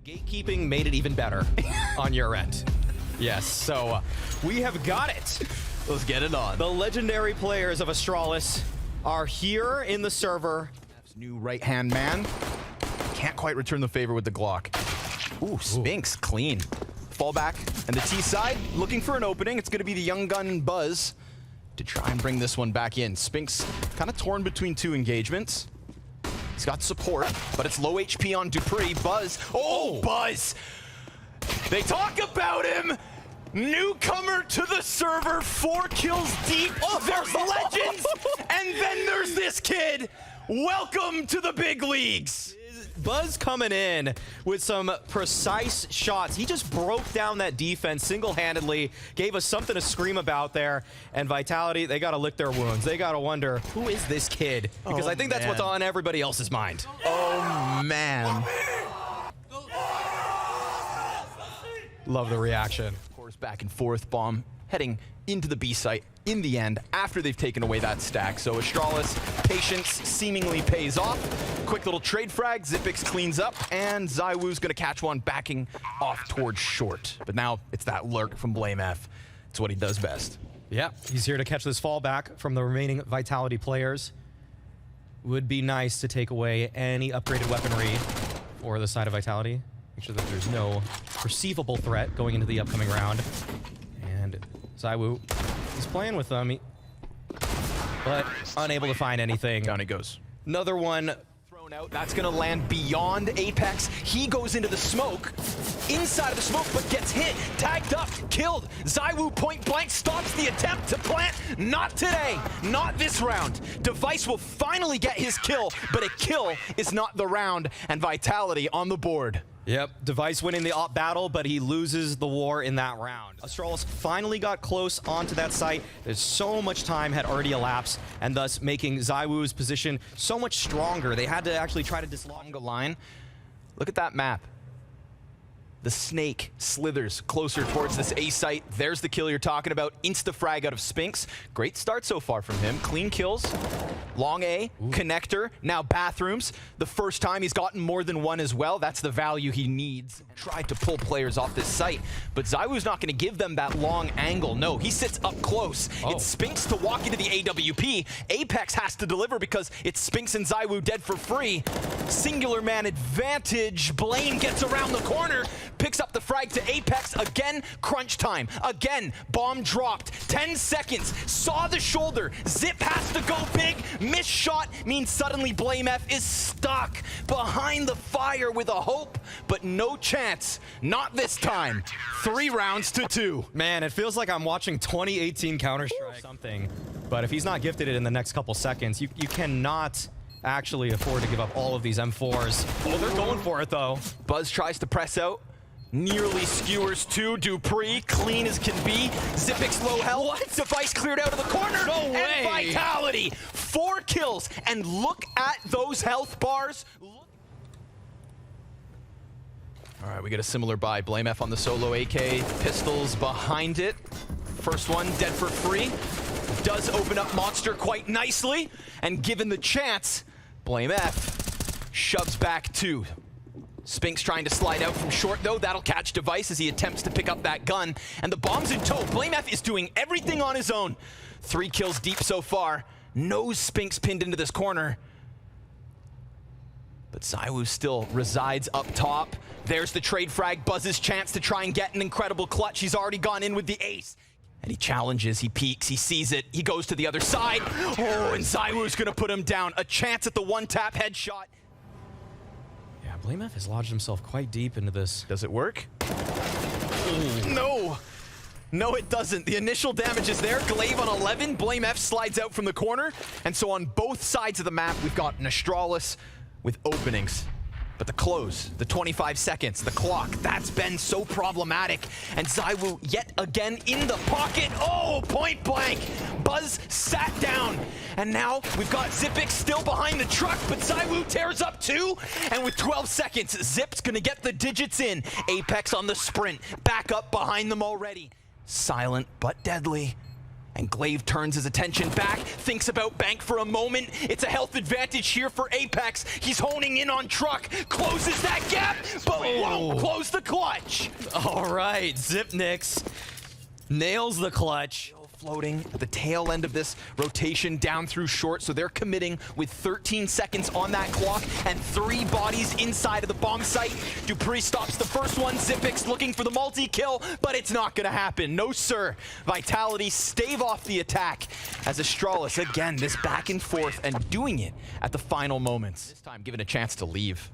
Gatekeeping made it even better on your end. Yes, so we have got it. Let's get it on. The legendary players of Astralis are here in the server. New right-hand man. Can't quite return the favor with the Glock. Ooh, Spinks, clean. Fallback, and the T side, looking for an opening. It's going to be the young gun Buzz to try and bring this one back in. Spinks kind of torn between two engagements. He's got support, but it's low HP on Dupree. Buzz, oh, Buzz! They talk about him! Newcomer to the server, 4 kills deep. Oh, there's legends! And then there's this kid! Welcome to the big leagues! Buzz coming in with some precise shots. He just broke down that defense single-handedly, gave us something to scream about there. And Vitality, they got to lick their wounds. They got to wonder, who is this kid? Because I think that's what's on everybody else's mind. Oh, man. Love the reaction. Of course, back and forth bomb heading into the B site in the end after they've taken away that stack. So Astralis, patience seemingly pays off. Quick little trade frag, Xipix cleans up, and zywoo's gonna catch one backing off towards short. But now it's that lurk from blameF. It's what he does best. Yeah, he's here to catch this fallback from the remaining Vitality players. Would be nice to take away any upgraded weaponry for the side of Vitality. Make sure that there's no perceivable threat going into the upcoming round. And zywoo, he's playing with them, but unable to find anything. Down he goes. Another one thrown out. That's going to land beyond Apex. He goes into the smoke, inside of the smoke, but gets hit, tagged up, killed. Zywoo point blank stops the attempt to plant. Not today, not this round. Device will finally get his kill, but a kill is not the round, and Vitality on the board. Yep, Device winning the op battle, but he loses the war in that round. Astralis finally got close onto that site. There's so much time had already elapsed, and thus making zywoo's position so much stronger. They had to actually try to dislodge the line. Look at that map. The snake slithers closer towards this A site. There's the kill you're talking about. Insta-frag out of Spinks. Great start so far from him. Clean kills. Long A, connector, now bathrooms. The first time he's gotten more than one as well. That's the value he needs. Tried to pull players off this site, but zywoo's not going to give them that long angle. No, he sits up close. It's Spinks to walk into the AWP. Apex has to deliver because it's Spinks and zywoo dead for free. Singular man advantage. Blaine gets around the corner, picks up the frag to Apex. Again, crunch time. Again, bomb dropped. 10 seconds. Saw the shoulder. Zip has to go big. Missed shot means suddenly blameF is stuck behind the fire with a hope, but no chance. Not this time. 3 rounds to 2. Man, it feels like I'm watching 2018 Counter-Strike or something. But if he's not gifted it in the next couple seconds, you cannot actually afford to give up all of these M4s. Oh, they're going for it, though. Buzz tries to press out. Nearly skewers 2. Dupree, clean as can be. Xipix low health. What? Device cleared out of the corner. No way. And Vitality. 4 kills. And look at those health bars. All right, we get a similar buy. blameF on the solo AK. Pistols behind it. First one dead for free. Does open up Monster quite nicely. And given the chance, blameF shoves back 2. Spinks trying to slide out from short, though. That'll catch Device as he attempts to pick up that gun. And the bomb's in tow. blameF is doing everything on his own. 3 kills deep so far. Knows Spinks pinned into this corner. But zywoo still resides up top. There's the trade frag. Buzz's chance to try and get an incredible clutch. He's already gone in with the ace. And he challenges, he peeks, he sees it. He goes to the other side. Oh, and zywoo's gonna put him down. A chance at the one-tap headshot. blameF has lodged himself quite deep into this. Does it work? No. No, it doesn't. The initial damage is there. Glaive on 11. blameF slides out from the corner. And so on both sides of the map, we've got an Astralis with openings. But the close, the 25 seconds, the clock, that's been so problematic. And zywoo yet again in the pocket. Oh, point blank. Buzz sat down. And now we've got Xipix still behind the truck, but zywoo tears up 2. And with 12 seconds, Zip's gonna get the digits in. Apex on the sprint, back up behind them already. Silent but deadly. And Glaive turns his attention back, thinks about Bank for a moment. It's a health advantage here for Apex. He's honing in on Truck, closes that gap, but won't close the clutch. All right, Zipnix nails the clutch. Floating at the tail end of this rotation down through short, so they're committing with 13 seconds on that clock and 3 bodies inside of the bomb site. dupreeh stops the first one. Zipix looking for the multi-kill, but it's not gonna happen. No sir. Vitality stave off the attack as Astralis, again, this back and forth and doing it at the final moments. This time given a chance to leave.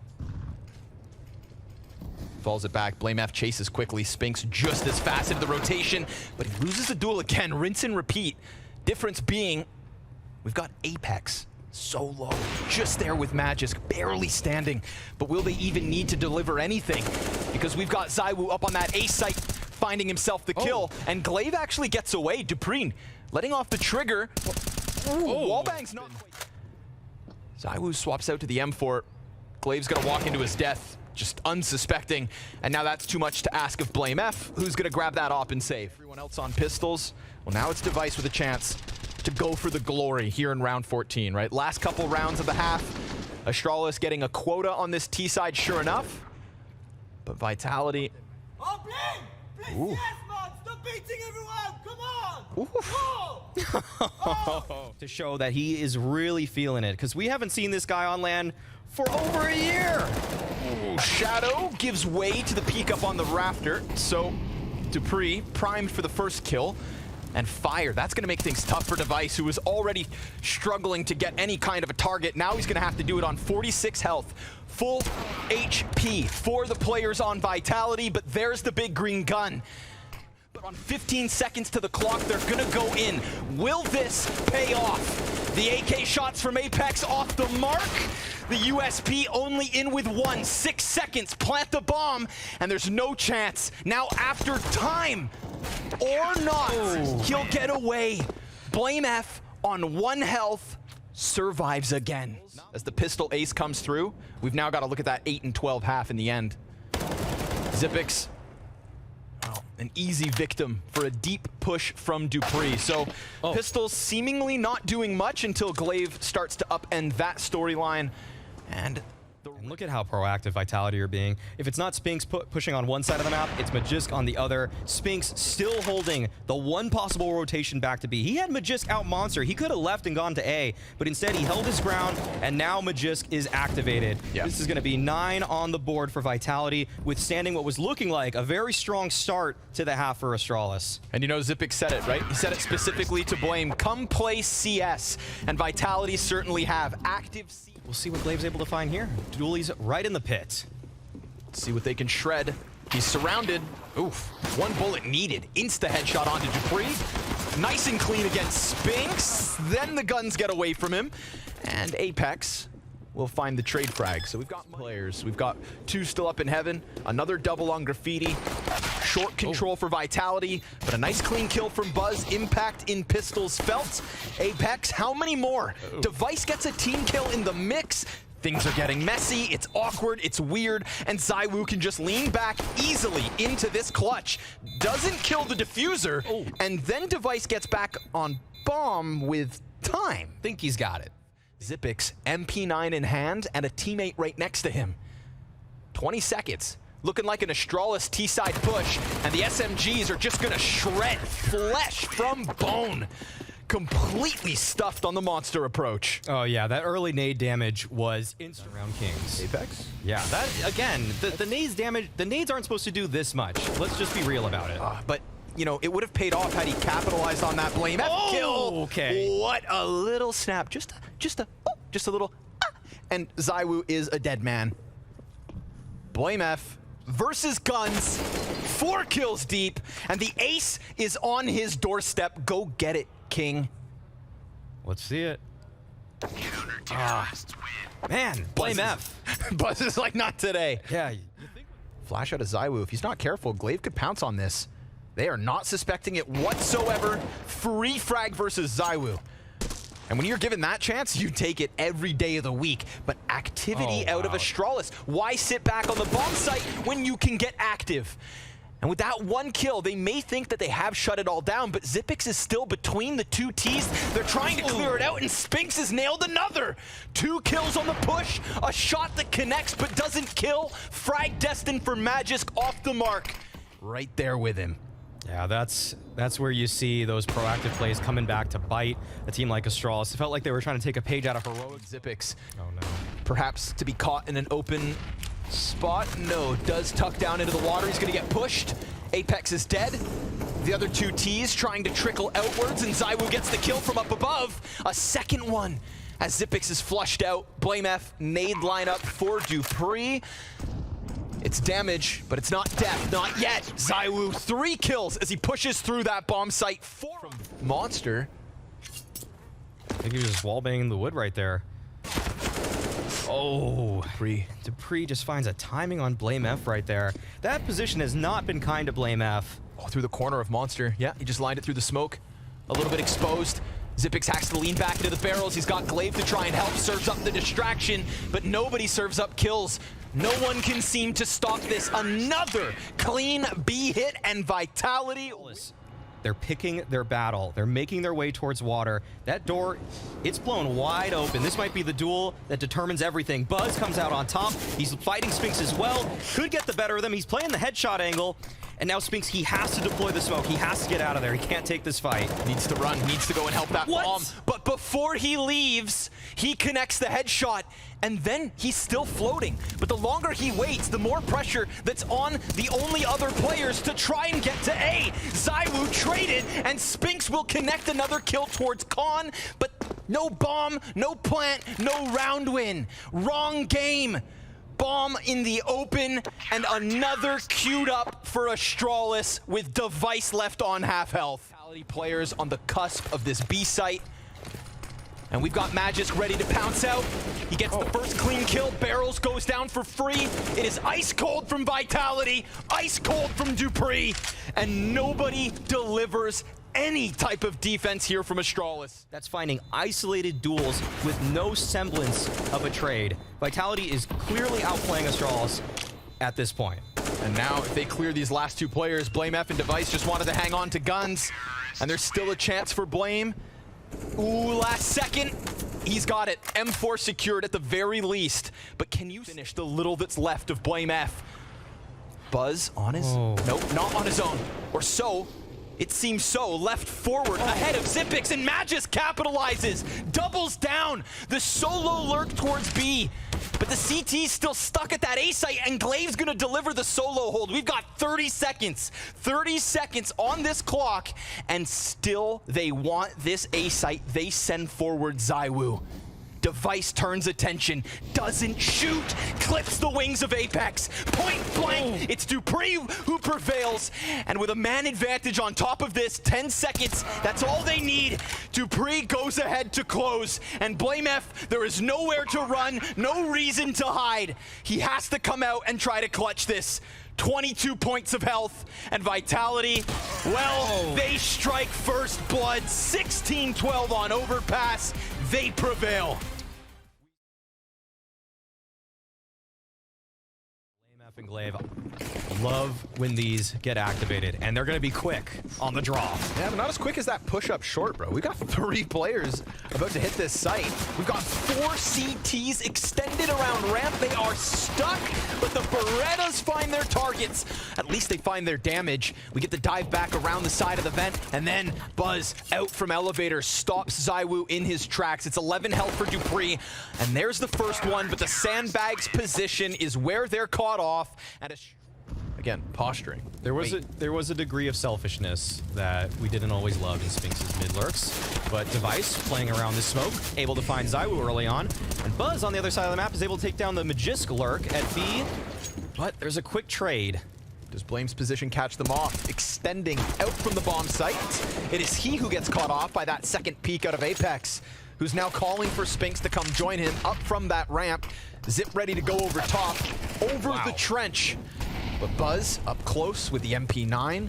Falls it back. blameF chases quickly. Spinks just as fast into the rotation, but he loses the duel again. Rinse and repeat. Difference being, we've got Apex so low, just there with Magisk, barely standing. But will they even need to deliver anything? Because we've got zywoo up on that A site, finding himself the kill, and Glaive actually gets away. dupreeh letting off the trigger. Wallbang's not quite. zywoo swaps out to the M4. Glaive's gonna walk into his death, just unsuspecting, and now that's too much to ask of blameF, who's gonna grab that op and save. Everyone else on pistols. Well, now it's Device with a chance to go for the glory here in round 14, right? Last couple rounds of the half, Astralis getting a quota on this T side, sure enough. But Vitality. Oh, please, yes, man, stop beating everyone, come on! Go! To show that he is really feeling it, because we haven't seen this guy on LAN for over a year. Shadow gives way to the peek up on the rafter, so dupreeh primed for the first kill, and fire. That's going to make things tough for Device, who was already struggling to get any kind of a target. Now he's going to have to do it on 46 health. Full HP for the players on Vitality, but there's the big green gun. But on 15 seconds to the clock, they're going to go in. Will this pay off? The AK shots from Apex off the mark. The USP only in with 1. 6 seconds, plant the bomb, and there's no chance. Now after time or not, he'll get away. blameF on 1 health survives again. As the pistol ace comes through, we've now got to look at that 8 and 12 half in the end. Zipix, an easy victim for a deep push from dupreeh. So pistols seemingly not doing much until Glaive starts to upend that storyline. And look at how proactive Vitality are being. If it's not Spinks pushing on one side of the map, it's Magisk on the other. Spinks still holding the one possible rotation back to B. He had Magisk out monster. He could have left and gone to A, but instead he held his ground, and now Magisk is activated. Yeah. This is going to be 9 on the board for Vitality, withstanding what was looking like a very strong start to the half for Astralis. And you know, Zipix said it, right? He said it specifically to blame. Come play CS, and Vitality certainly have active CS. We'll see what Glaive's able to find here. Dooley's right in the pit. Let's see what they can shred. He's surrounded. Oof. 1 bullet needed. Insta headshot onto dupreeh. Nice and clean against Spinks. Then the guns get away from him. And Apex will find the trade frag. So we've got players. We've got 2 still up in heaven. Another double on Graffiti. Short control for Vitality, but a nice clean kill from Buzz. Impact in pistols felt. Apex, how many more? Device gets a team kill in the mix. Things are getting messy, it's awkward, it's weird, and zywoo can just lean back easily into this clutch. Doesn't kill the diffuser, and then Device gets back on bomb with time. Think he's got it. Zipix, MP9 in hand, and a teammate right next to him. 20 seconds. Looking like an Astralis T-side push, and the SMGs are just gonna shred flesh from bone. Completely stuffed on the monster approach. Oh yeah, that early nade damage was instant around Kings. Apex? Yeah, that, again, the nades damage, the nades aren't supposed to do this much. Let's just be real about it. But, you know, it would have paid off had he capitalized on that blameF kill. Okay. What a little snap. Just a little, and zywoo is a dead man. blameF versus guns, 4 kills deep, and the ace is on his doorstep. Go get it, King. Let's see it. Man, blameF. Buzz is like, not today. Yeah. Flash out of zywoo. If he's not careful, Glaive could pounce on this. They are not suspecting it whatsoever. Free frag versus zywoo. And when you're given that chance, you take it every day of the week. But activity out of Astralis. Why sit back on the bomb site when you can get active? And with that one kill, they may think that they have shut it all down, but Xyp9x is still between the two T's. They're trying to clear it out, and Spinx has nailed another. 2 kills on the push, a shot that connects but doesn't kill. Frag destined for Magisk off the mark. Right there with him. Yeah, that's where you see those proactive plays coming back to bite a team like Astralis. It felt like they were trying to take a page out of heroic. Xyp9x. Oh no. Perhaps to be caught in an open spot. No, does tuck down into the water. He's going to get pushed. Apex is dead. The other 2 T's trying to trickle outwards, and zywoo gets the kill from up above. A second one as Xyp9x is flushed out. BlameF nade lineup for dupreeh. It's damage, but it's not death. Not yet. zywoo 3 kills as he pushes through that bomb site. 4 from Monster. I think he was just wallbanging the wood right there. Oh, dupreeh just finds a timing on BlameF right there. That position has not been kind to BlameF. Oh, through the corner of Monster. Yeah, he just lined it through the smoke. A little bit exposed. Xyp9x has to lean back into the barrels. He's got Glaive to try and help. Serves up the distraction, but nobody serves up kills. No one can seem to stop this. Another clean B hit and Vitality. They're picking their battle. They're making their way towards water. That door, it's blown wide open. This might be the duel that determines everything. Buzz comes out on top. He's fighting Spinx as well. Could get the better of them. He's playing the headshot angle. And now Spinx, he has to deploy the smoke. He has to get out of there. He can't take this fight. Needs to run, needs to go and help that bomb. But before he leaves, he connects the headshot, and then he's still floating. But the longer he waits, the more pressure that's on the only other players to try and get to A. zywoo traded, and Spinx will connect another kill towards Con, but no bomb, no plant, no round win. Wrong game. Bomb in the open, and another queued up for Astralis with device left on half health. Players on the cusp of this B site. And we've got Magisk ready to pounce out. He gets the first clean kill. Barrels goes down for free. It is ice cold from Vitality, ice cold from dupreeh, and nobody delivers any type of defense here from Astralis. That's finding isolated duels with no semblance of a trade. Vitality is clearly outplaying Astralis at this point. And now if they clear these last 2 players, BlameF and Device just wanted to hang on to guns, and there's still a chance for Blame. Ooh, last second. He's got it. M4 secured at the very least. But can you finish the little that's left of BlameF? Buzz on his... Nope, not on his own. Or so. It seems so. Left forward, ahead of Xyp9x, and Magisk capitalizes. Doubles down. The solo lurk towards B. But the CT's still stuck at that A site, and Glaive's gonna deliver the solo hold. We've got 30 seconds. 30 seconds on this clock, and still they want this A site. They send forward zywoo. Device turns attention, doesn't shoot, clips the wings of Apex. Point blank, it's dupreeh who prevails. And with a man advantage on top of this, 10 seconds, that's all they need. dupreeh goes ahead to close. And BlameF, there is nowhere to run, no reason to hide. He has to come out and try to clutch this. 22 points of health, and Vitality, well, they strike first blood. 16-12 on overpass. They prevail. BlameF and Glaive love when these get activated, and they're going to be quick on the draw. Yeah, but not as quick as that push-up short, bro. We've got 3 players about to hit this site. We've got 4 CTs extended around ramp. They are stuck, but the Berettas find their targets. At least they find their damage. We get the dive back around the side of the vent, and then Buzz out from elevator stops zywoo in his tracks. It's 11 health for dupreeh, and there's the first one, but the sandbags position is where they're caught off. At again, posturing. There was a degree of selfishness that we didn't always love in Spinx's mid lurks, but Device playing around the smoke, able to find zywoo early on, and Buzz on the other side of the map is able to take down the Magisk lurk at B, but there's a quick trade. Does Blame's position catch them off? Extending out from the bomb site. It is he who gets caught off by that second peek out of Apex, who's now calling for Spinx to come join him up from that ramp. Zip ready to go over top, over the trench. But Buzz up close with the MP9.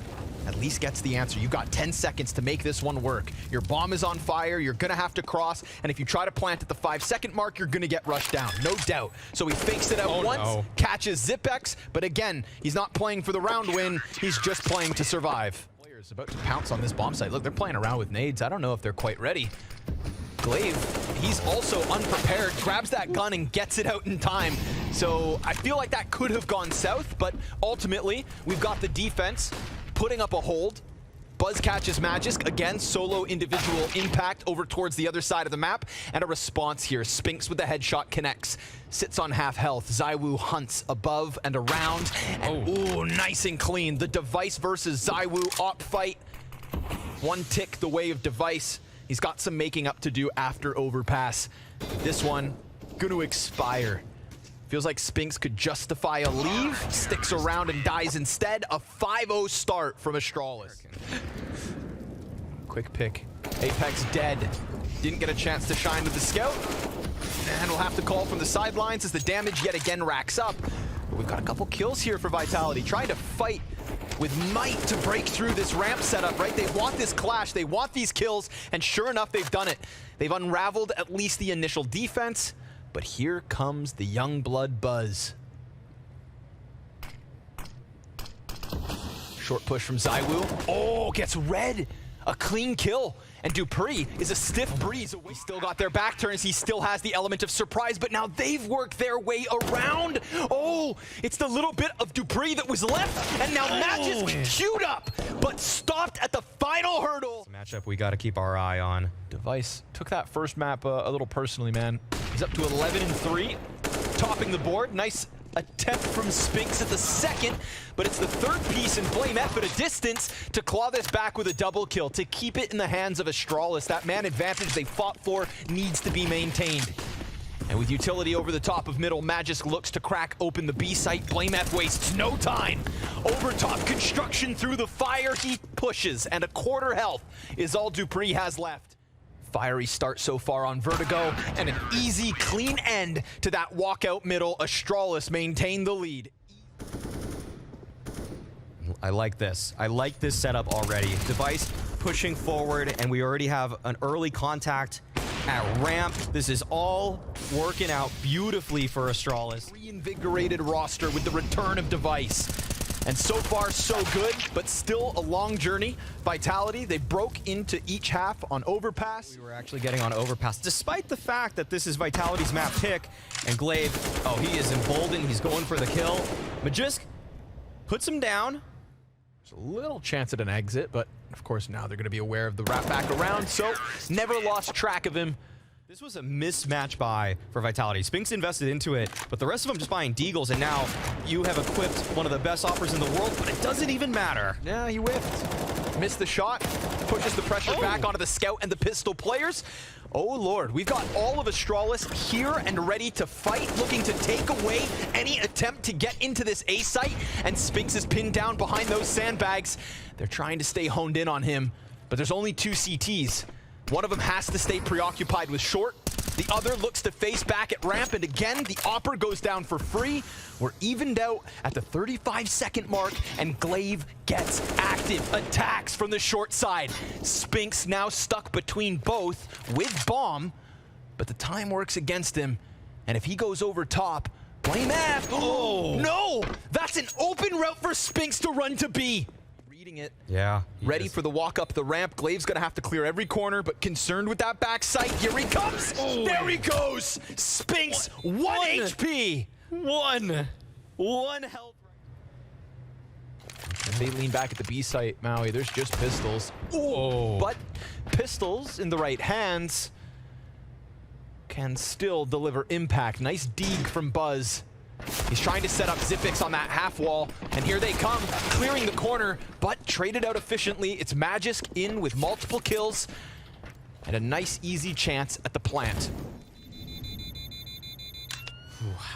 at least gets the answer. You've got 10 seconds to make this one work. Your bomb is on fire, you're gonna have to cross, and if you try to plant at the 5-second mark, you're gonna get rushed down, no doubt. So he fakes it out once, catches Zipex, but again, he's not playing for the round win, he's just playing to survive. Players about to pounce on this bomb site. Look, they're playing around with nades. I don't know if they're quite ready. Glaive, he's also unprepared, grabs that gun and gets it out in time. So I feel like that could have gone south, but ultimately, we've got the defense putting up a hold. Buzz catches Magisk, again, solo individual impact over towards the other side of the map, and a response here. Spinks with the headshot connects, sits on half health. zywoo hunts above and around, and ooh, nice and clean. The Device versus zywoo op fight. One tick the way of Device. He's got some making up to do after overpass. This one, gonna expire. Feels like Spinks could justify a leave, sticks around and dies instead. A 5-0 start from Astralis. Quick pick. Apex dead. Didn't get a chance to shine with the scout. And we'll have to call from the sidelines as the damage yet again racks up. But we've got a couple kills here for Vitality, trying to fight with might to break through this ramp setup, right? They want this clash, they want these kills, and sure enough, they've done it. They've unraveled at least the initial defense, but here comes the young blood Buzz. Short push from zywoo. Oh, gets red. A clean kill. And dupreeh is a stiff breeze away. Still got their back turns. He still has the element of surprise, but now they've worked their way around. Oh, it's the little bit of dupreeh that was left, and now Magisk queued up, but stopped at the final hurdle. Matchup we got to keep our eye on. Device took that first map a little personally, man. He's up to 11-3, topping the board. Nice attempt from Spinks at the second, but it's the third piece in Blame F at a distance to claw this back with a double kill, to keep it in the hands of Astralis. That man advantage they fought for needs to be maintained. And with utility over the top of middle, Magisk looks to crack open the B site. Blame F wastes no time. Over top, construction through the fire, he pushes, and a quarter health is all dupreeh has left. Fiery start so far on Vertigo, and an easy, clean end to that walkout middle. Astralis maintain the lead. I like this. I like this setup already. Device pushing forward, and we already have an early contact at ramp. This is all working out beautifully for Astralis. Reinvigorated roster with the return of Device. And so far, so good, but still a long journey. Vitality, they broke into each half on overpass. We were actually getting on overpass, despite the fact that this is Vitality's map pick. And Glaive, oh, he is emboldened. He's going for the kill. Magisk puts him down. There's a little chance at an exit, but of course now they're going to be aware of the wrap back around, so never lost track of him. This was a mismatch buy for Vitality. Spinks invested into it, but the rest of them just buying deagles, and now you have equipped one of the best offers in the world, but it doesn't even matter. Yeah, he whiffed. Missed the shot, pushes the pressure back onto the scout and the pistol players. Oh lord, we've got all of Astralis here and ready to fight, looking to take away any attempt to get into this A site, and Spinks is pinned down behind those sandbags. They're trying to stay honed in on him, but there's only 2 CTs. One of them has to stay preoccupied with short. The other looks to face back at ramp, and again, the Opper goes down for free. We're evened out at the 35-second mark, and Glaive gets active. Attacks from the short side. Spinks now stuck between both with bomb, but the time works against him. And if he goes over top, Blame F. Oh, no! That's an open route for Spinks to run to B. It. Yeah. Ready for the walk up the ramp. Glaive's gonna have to clear every corner, but concerned with that back sight. Here he comes. Oh. There he goes. Spinks, 1 HP. One health. And they lean back at the B site, Maui. There's just pistols. Ooh. But pistols in the right hands can still deliver impact. Nice deeg from Buzz. He's trying to set up Zipix on that half wall, and here they come, clearing the corner, but traded out efficiently. It's Magisk in with multiple kills, and a nice, easy chance at the plant.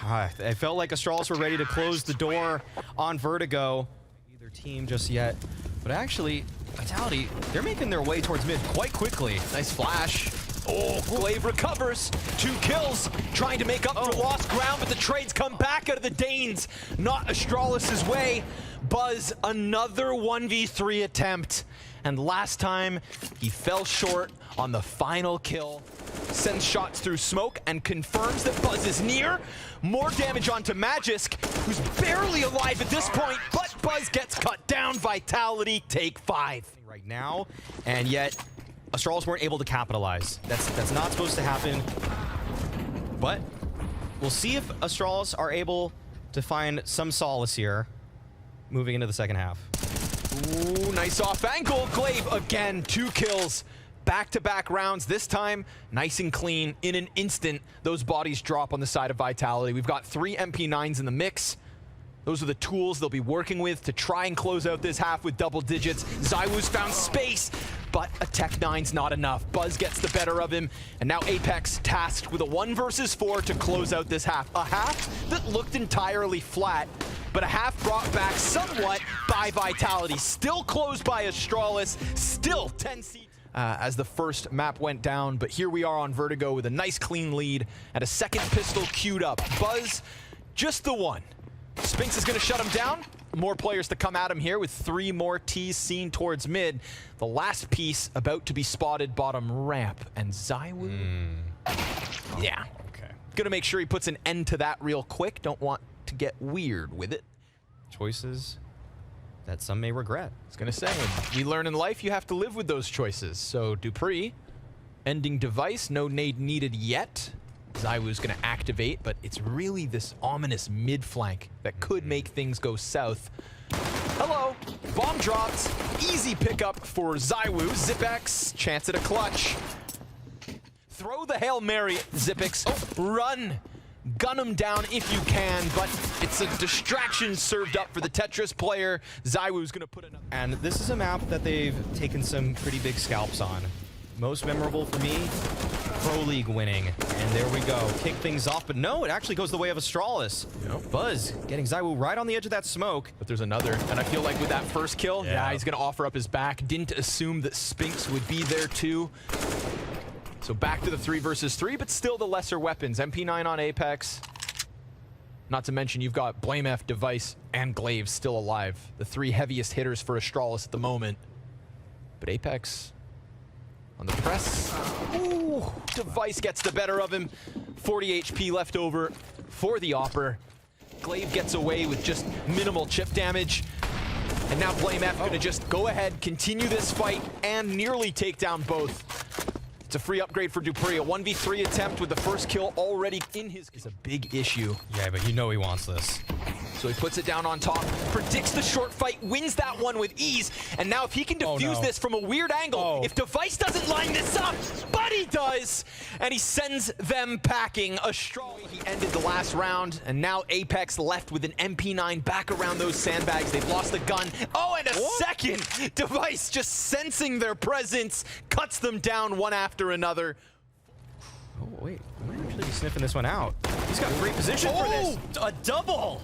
I felt like Astralis were ready to close the door on Vertigo. Either team just yet, but actually, Vitality, they're making their way towards mid quite quickly. Nice flash. Oh, Glaive recovers. 2 kills, trying to make up for lost ground, but the trades come back out of the Danes. Not Astralis' way. Buzz, another 1v3 attempt. And last time, he fell short on the final kill. Sends shots through smoke and confirms that Buzz is near. More damage onto Magisk, who's barely alive at this point, but Buzz gets cut down. Vitality take 5. Right now, and yet Astralis weren't able to capitalize. That's not supposed to happen. But we'll see if Astralis are able to find some solace here moving into the second half. Ooh, nice off angle. Glaive again, 2 kills. Back-to-back rounds, this time nice and clean. In an instant, those bodies drop on the side of Vitality. We've got 3 MP9s in the mix. Those are the tools they'll be working with to try and close out this half with double digits. zywoo's found space, but a Tech 9's not enough. Buzz gets the better of him, and now Apex tasked with a 1 versus 4 to close out this half. A half that looked entirely flat, but a half brought back somewhat by Vitality. Still closed by Astralis, still 10 seats. As the first map went down, but here we are on Vertigo with a nice clean lead and a second pistol queued up. Buzz, just the one. Spinks is going to shut him down. More players to come at him here with 3 more T's seen towards mid. The last piece about to be spotted bottom ramp. And zywoo? Yeah. Okay. Gonna make sure he puts an end to that real quick. Don't want to get weird with it. Choices that some may regret. I was gonna say, when you learn in life, you have to live with those choices. So dupreeh, ending device, no nade needed yet. zywoo's gonna activate, but it's really this ominous mid flank that could make things go south. Hello, bomb dropped. Easy pickup for zywoo. Zipex, chance at a clutch. Throw the Hail Mary, Zipex. Run. Gun him down if you can, but it's a distraction served up for the Tetris player. zywoo's gonna put another. And this is a map that they've taken some pretty big scalps on. Most memorable for me, Pro League winning. And there we go. Kick things off, but no, it actually goes the way of Astralis. Yep. Buzz getting zywoo right on the edge of that smoke. But there's another, and I feel like with that first kill, Yeah. he's gonna offer up his back. Didn't assume that Spinks would be there too. So back to the 3 versus 3, but still the lesser weapons. MP9 on Apex. Not to mention you've got BlameF, Device, and Glaive still alive. The 3 heaviest hitters for Astralis at the moment. But Apex on the press. Ooh, Device gets the better of him. 40 HP left over for the Opper. Glaive gets away with just minimal chip damage. And now BlameF gonna just go ahead, continue this fight, and nearly take down both. It's a free upgrade for dupreeh. A 1v3 attempt with the first kill already in his is a big issue. Yeah, but you know he wants this. So he puts it down on top, predicts the short fight, wins that one with ease. And now if he can defuse this from a weird angle, if Device doesn't line this up, but he does, and he sends them packing. He ended the last round, and now Apex left with an MP9 back around those sandbags. They've lost the gun. Oh, and a second! Device just sensing their presence, cuts them down one after another. Oh, wait. I might actually be sniffing this one out. He's got great position for this. A double!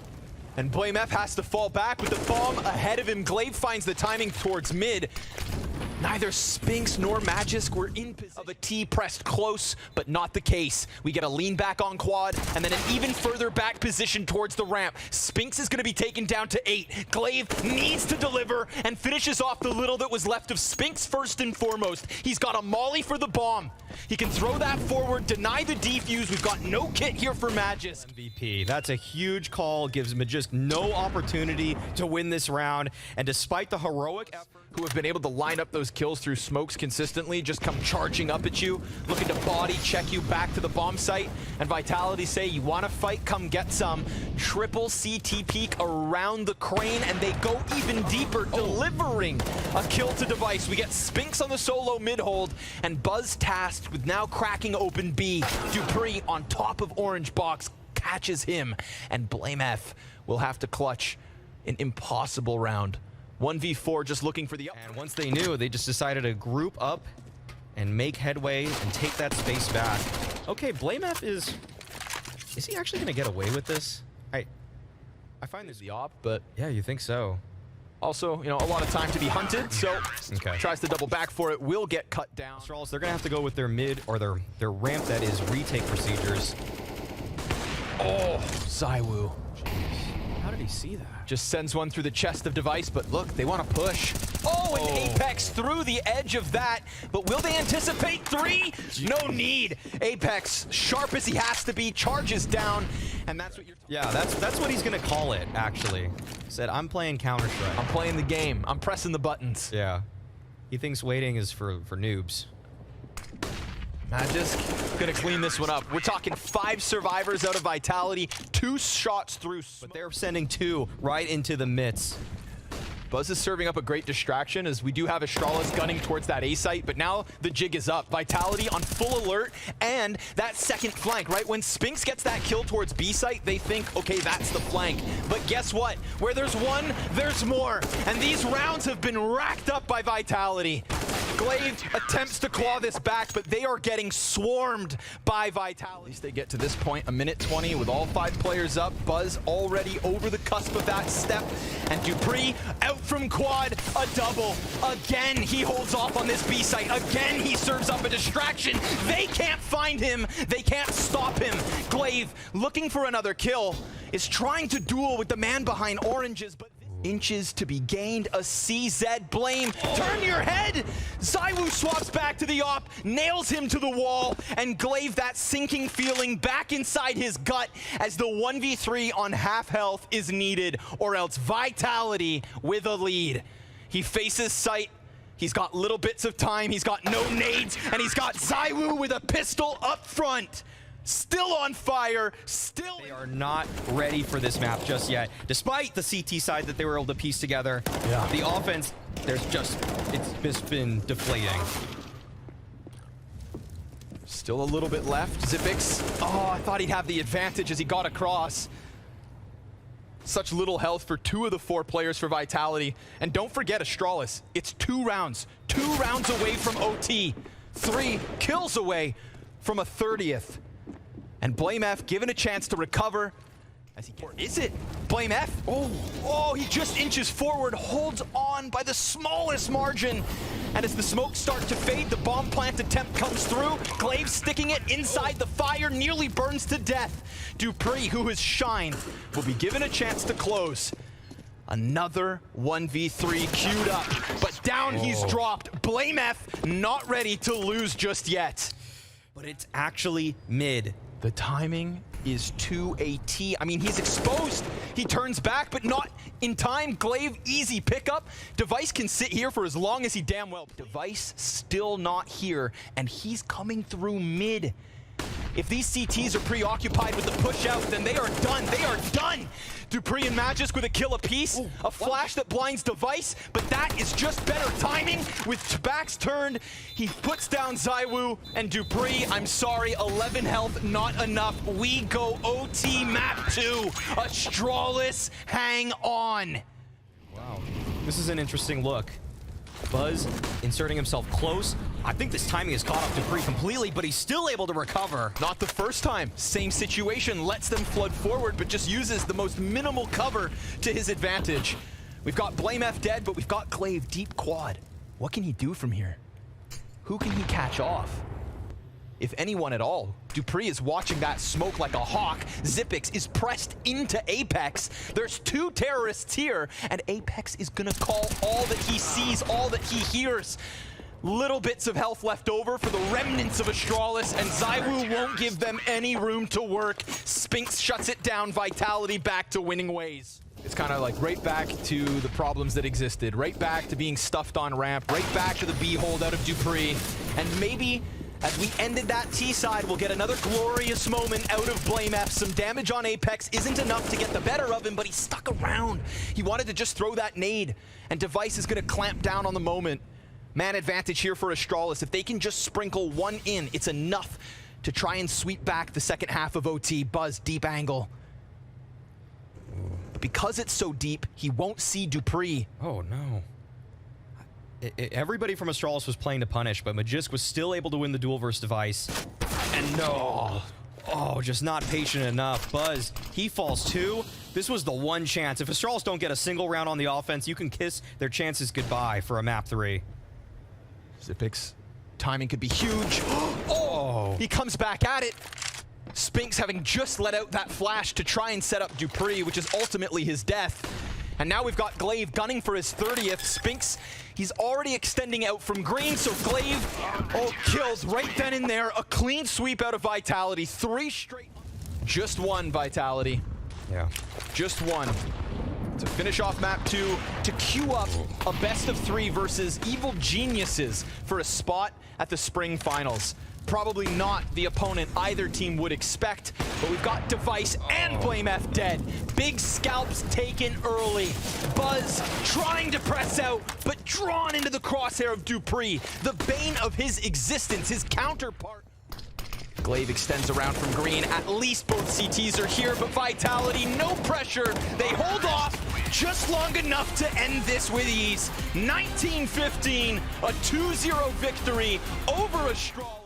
And BlameF has to fall back with the bomb ahead of him. Glaive finds the timing towards mid. Neither Spinks nor Magisk were in position of a T pressed close, but not the case. We get a lean back on quad, and then an even further back position towards the ramp. Spinks is going to be taken down to 8. Glaive needs to deliver and finishes off the little that was left of Spinks first and foremost. He's got a molly for the bomb. He can throw that forward, deny the defuse. We've got no kit here for Magisk. MVP. That's a huge call. Gives Magisk no opportunity to win this round. And despite the heroic effort, who have been able to line up those kills through smokes consistently, just come charging up at you, looking to body check you back to the bomb site. And Vitality say, you want to fight, come get some. Triple CT peek around the crane, and they go even deeper, delivering a kill to Device. We get Spinks on the solo mid-hold, and Buzz tasked with now cracking open B. dupreeh on top of Orange Box catches him, and BlameF will have to clutch an impossible round. 1v4 just looking for the up. And once they knew, they just decided to group up and make headway and take that space back. Okay, BlameF is he actually going to get away with this? I find this the op, but yeah, you think so. Also, you know, a lot of time to be hunted, so Okay. tries to double back for it, will get cut down. Astralis, they're gonna have to go with their mid or their ramp, that is retake procedures. Oh, zywoo. How did he see that? Just sends one through the chest of Device, but look, they want to push. Oh, and Apex through the edge of that, but will they anticipate 3? No need. Apex, sharp as he has to be, charges down, and that's what you're... Yeah, that's what he's gonna call it, actually. Said, I'm playing Counter-Strike. I'm playing the game. I'm pressing the buttons. Yeah. He thinks waiting is for noobs. Magisk gonna clean this one up. We're talking 5 survivors out of Vitality, 2 shots through. But they're sending 2 right into the midst. Buzz is serving up a great distraction as we do have Astralis gunning towards that A site, but now the jig is up. Vitality on full alert, and that second flank, right? When Spinks gets that kill towards B site, they think, okay, that's the flank. But guess what? Where there's one, there's more. And these rounds have been racked up by Vitality. Glaive attempts to claw this back, but they are getting swarmed by Vitality. At least they get to this point, 1:20 with all 5 players up. Buzz already over the cusp of that step, and Dupree out from quad, a double. Again, he holds off on this B site. Again, he serves up a distraction. They can't find him. They can't stop him. Glaive, looking for another kill, is trying to duel with the man behind oranges, but inches to be gained. A CZ blame. Turn your head! zywoo swaps back to the op, nails him to the wall, and Glaive, that sinking feeling back inside his gut as the 1v3 on half health is needed, or else Vitality with a lead. He faces sight. He's got little bits of time. He's got no nades, and he's got zywoo with a pistol up front. Still on fire, still... They are not ready for this map just yet. Despite the CT side that they were able to piece together, the offense, it's just been deflating. Still a little bit left. Zipix, oh, I thought he'd have the advantage as he got across. Such little health for 2 of the 4 players for Vitality. And don't forget Astralis, it's 2 rounds. 2 rounds away from OT. 3 kills away from a 30th. And Blame F given a chance to recover. As he, or is it Blame F? Oh, he just inches forward, holds on by the smallest margin. And as the smoke starts to fade, the bomb plant attempt comes through. Glaive sticking it inside the fire, nearly burns to death. Dupree, who has shined, will be given a chance to close. Another 1v3 queued up, but down he's dropped. Blame F not ready to lose just yet. But it's actually mid. The timing is to a T. I mean, he's exposed. He turns back, but not in time. Glaive, easy pickup. Device can sit here for as long as he damn well. Device still not here, and he's coming through mid. If these CTs are preoccupied with the push out, then they are done. They are done. Dupree and Magisk with a kill apiece. A flash that blinds Device, but that is just better timing. With backs turned, he puts down zywoo, and Dupree, I'm sorry, 11 health, not enough. We go OT map 2. Astralis, hang on. Wow. This is an interesting look. Buzz inserting himself close. I think this timing has caught up Dupree completely, but he's still able to recover. Not the first time. Same situation, lets them flood forward, but just uses the most minimal cover to his advantage. We've got Blame F dead, but we've got Glaive deep quad. What can he do from here? Who can he catch off? If anyone at all. Dupree is watching that smoke like a hawk. Zipix is pressed into Apex. There's 2 terrorists here, and Apex is gonna call all that he sees, all that he hears. Little bits of health left over for the remnants of Astralis, and zywoo won't give them any room to work. Spinks shuts it down, Vitality back to winning ways. It's kind of like right back to the problems that existed, right back to being stuffed on ramp, right back to the B hold out of Dupree, and maybe as we ended that T side, we'll get another glorious moment out of Blame F. Some damage on Apex isn't enough to get the better of him, but he stuck around. He wanted to just throw that nade, and Device is gonna clamp down on the moment. Man advantage here for Astralis. If they can just sprinkle one in, it's enough to try and sweep back the second half of OT. Buzz, deep angle. But because it's so deep, he won't see Dupree. Oh, no. Everybody from Astralis was playing to punish, but Magisk was still able to win the duel versus Device. And no. Oh, just not patient enough. Buzz, he falls too. This was the one chance. If Astralis don't get a single round on the offense, you can kiss their chances goodbye for a map 3. Xypix, timing could be huge. Oh, he comes back at it. Spinks having just let out that flash to try and set up dupreeh, which is ultimately his death. And now we've got Glaive gunning for his 30th. Spinks, he's already extending out from green, so Glaive, kills right then and there. A clean sweep out of Vitality. 3 straight. Just one, Vitality. Yeah. Just one. To finish off map 2, to queue up a best of 3 versus Evil Geniuses for a spot at the spring finals. Probably not the opponent either team would expect, but we've got Device and BlameF dead. Big scalps taken early. Buzz trying to press out, but drawn into the crosshair of dupreeh, the bane of his existence, his counterpart. Glaive extends around from green. At least both CTs are here, but Vitality, no pressure. They hold off just long enough to end this with ease. 19-15, a 2-0 victory over Astralis.